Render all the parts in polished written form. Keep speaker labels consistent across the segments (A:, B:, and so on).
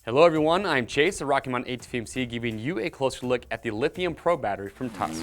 A: Hello everyone, I'm Chase, a Rocky Mountain ATV giving you a closer look at the Lithium Pro battery from Tusk.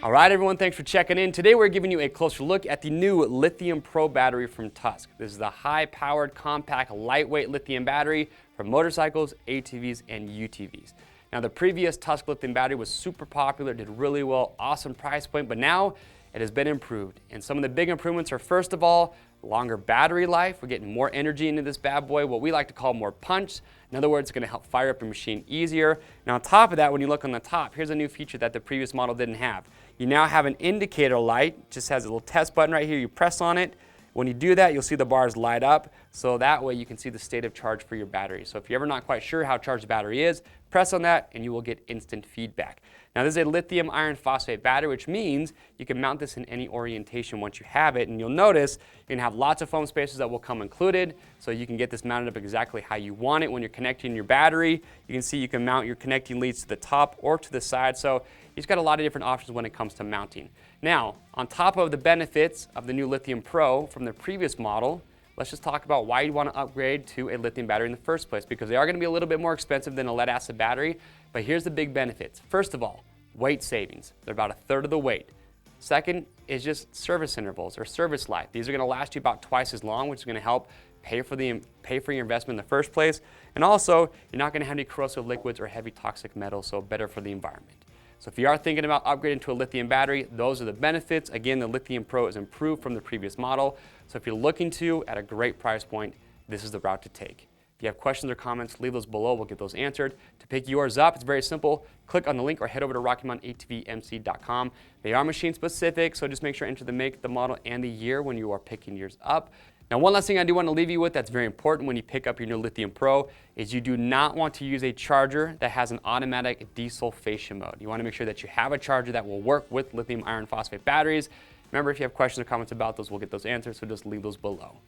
A: Alright everyone, thanks for checking in. Today we're giving you a closer look at the new Lithium Pro battery from Tusk. This is a high-powered, compact, lightweight lithium battery for motorcycles, ATVs, and UTVs. Now the previous Tusk lithium battery was super popular, did really well, awesome price point, but now it has been improved. And some of the big improvements are, first of all, longer battery life. We're getting more energy into this bad boy, what we like to call more punch. In other words, it's going to help fire up your machine easier. Now on top of that, when you look on the top, here's a new feature that the previous model didn't have. You now have an indicator light, just has a little test button right here. You press on it. When you do that, you'll see the bars light up, so that way you can see the state of charge for your battery. So if you're ever not quite sure how charged the battery is, press on that and you will get instant feedback. Now this is a lithium iron phosphate battery, which means you can mount this in any orientation once you have it, and you'll notice you can have lots of foam spacers that will come included, so you can get this mounted up exactly how you want it. When you're connecting your battery, you can see you can mount your connecting leads to the top or to the side, so you've got a lot of different options when it comes to mounting. Now, on top of the benefits of the new Lithium Pro from the previous model, let's just talk about why you want to upgrade to a lithium battery in the first place, because they are going to be a little bit more expensive than a lead acid battery, but here's the big benefits. First of all, weight savings. They're about a third of the weight. Second is just service intervals or service life. These are going to last you about twice as long, which is going to help pay for your investment in the first place. And also, you're not going to have any corrosive liquids or heavy toxic metals, so better for the environment. So if you are thinking about upgrading to a lithium battery, those are the benefits. Again, the Lithium Pro is improved from the previous model. So if you're looking to, at a great price point, this is the route to take. If you have questions or comments, leave those below. We'll get those answered. To pick yours up, it's very simple. Click on the link or head over to RockyMountainATVMC.com. They are machine specific, so just make sure to enter the make, the model, and the year when you are picking yours up. Now, one last thing I do want to leave you with that's very important when you pick up your new Lithium Pro is you do not want to use a charger that has an automatic desulfation mode. You want to make sure that you have a charger that will work with lithium iron phosphate batteries. Remember, if you have questions or comments about those, we'll get those answered, so just leave those below.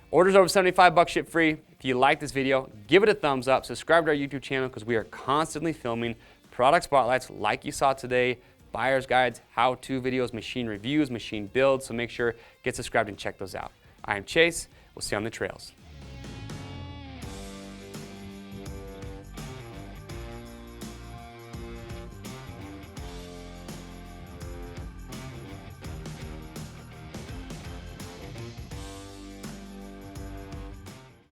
A: Orders over $75 ship free. If you like this video, give it a thumbs up. Subscribe to our YouTube channel because we are constantly filming product spotlights like you saw today, buyer's guides, how-to videos, machine reviews, machine builds. So make sure get subscribed and check those out. I am Chase. We'll see you on the trails.